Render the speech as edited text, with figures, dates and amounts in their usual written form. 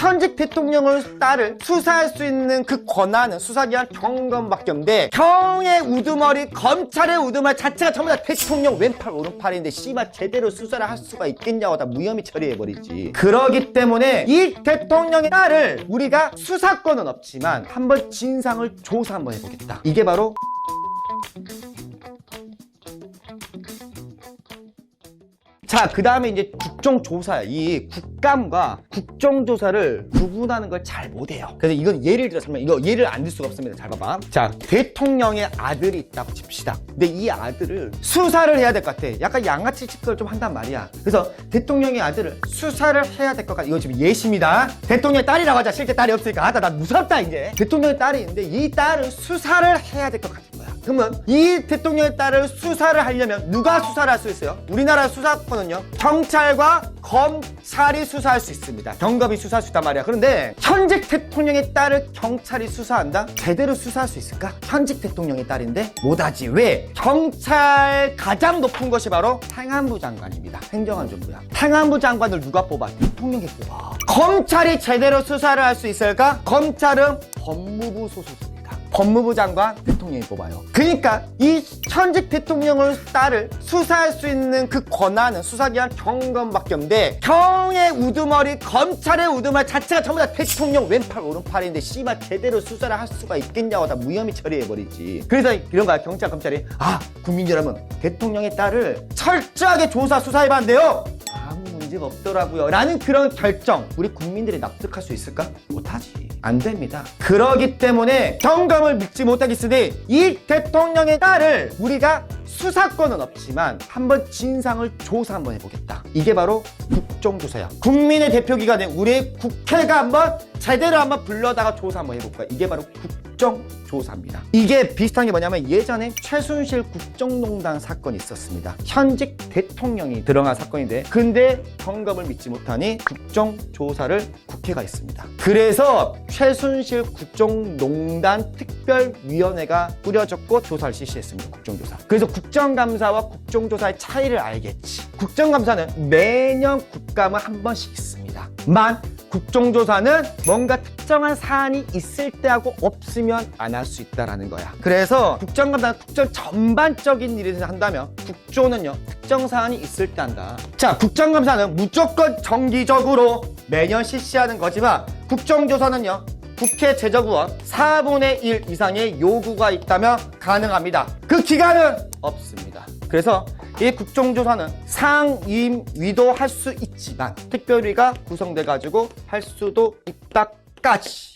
현직 대통령의 딸을 수사할 수 있는 그 권한은 수사기관 경검밖에 없는데 경의 우두머리 검찰의 우두머리 자체가 전부 다 대통령 왼팔 오른팔인데 씨발 제대로 수사를 할 수가 있겠냐고 다 무혐의 처리해버리지. 그러기 때문에 이 대통령의 딸을 우리가 수사권은 없지만 한번 진상을 조사 한번 해보겠다. 이게 바로 자, 그 다음에 이제 국정조사야. 이 국감과 국정조사를 구분하는 걸 잘 못해요. 그래서 이건 예를 들어 설명, 이거 예를 안 들 수가 없습니다. 잘 봐봐. 자, 대통령의 아들이 있다고 칩시다. 근데 이 아들을 수사를 해야 될 것 같아. 약간 양아치 짓을 좀 한단 말이야. 그래서 대통령의 아들을 수사를 해야 될 것 같아. 이거 지금 예시입니다. 대통령의 딸이라고 하자. 실제 딸이 없으니까. 나 무섭다, 이제. 대통령의 딸이 있는데 이 딸을 수사를 해야 될 것 같은 거야. 그러면 이 대통령의 딸을 수사를 하려면 누가 수사를 할 수 있어요? 우리나라 수사권은요, 경찰과 검찰이 수사할 수 있습니다. 경검이 수사할 수 있단 말이야. 그런데 현직 대통령의 딸을 경찰이 수사한다? 제대로 수사할 수 있을까? 현직 대통령의 딸인데 못하지. 왜? 경찰 가장 높은 것이 바로 행안부 장관입니다. 행정안전부야. 행안부 장관을 누가 뽑아? 대통령이 뽑아. 검찰이 제대로 수사를 할 수 있을까? 검찰은 법무부 소속입니다. 법무부 장관 대통령이 뽑아요. 그러니까 이 현직 대통령의 딸을 수사할 수 있는 그 권한은 수사기관 경검밖에 없는데 경의 우두머리 검찰의 우두머리 자체가 전부 다 대통령 왼팔 오른팔인데 씨발 제대로 수사를 할 수가 있겠냐고 다 무혐의 처리해버리지. 그래서 이런 거야. 경찰 검찰이 국민 여러분 대통령의 딸을 철저하게 조사 수사해봤는데요 아무 문제가 없더라고요 라는 그런 결정 우리 국민들이 납득할 수 있을까? 못하지. 안 됩니다. 그러기 때문에 경검을 믿지 못하겠으니 이 대통령의 딸을 우리가 수사권은 없지만 한번 진상을 조사 한번 해보겠다. 이게 바로 국정조사야. 국민의 대표기관인 우리의 국회가 한번 제대로 한번 불러다가 조사 한번 해볼까. 이게 바로 국정조사입니다. 이게 비슷한 게 뭐냐면 예전에 최순실 국정농단 사건이 있었습니다. 현직 대통령이 들어간 사건인데 근데 경검을 믿지 못하니 국정조사를 국회가 했습니다. 그래서 최순실 국정농단 특별위원회가 꾸려졌고 조사를 실시했습니다. 국정조사. 그래서 국정감사와 국정조사의 차이를 알겠지. 국정감사는 매년 국감을 한 번씩 있습니다. 국정조사는 뭔가 특정한 사안이 있을 때 하고 없으면 안 할 수 있다라는 거야. 그래서 국정감사는 국정 전반적인 일을 한다면 국조는요 특정 사안이 있을 때 한다. 자, 국정감사는 무조건 정기적으로 매년 실시하는 거지만 국정조사는요 국회 제적의원 4분의 1 이상의 요구가 있다면 가능합니다. 그 기간은 없습니다. 그래서 이 국정조사는 상임위도 할 수 있지만 특별위가 구성돼가지고 할 수도 있다까지.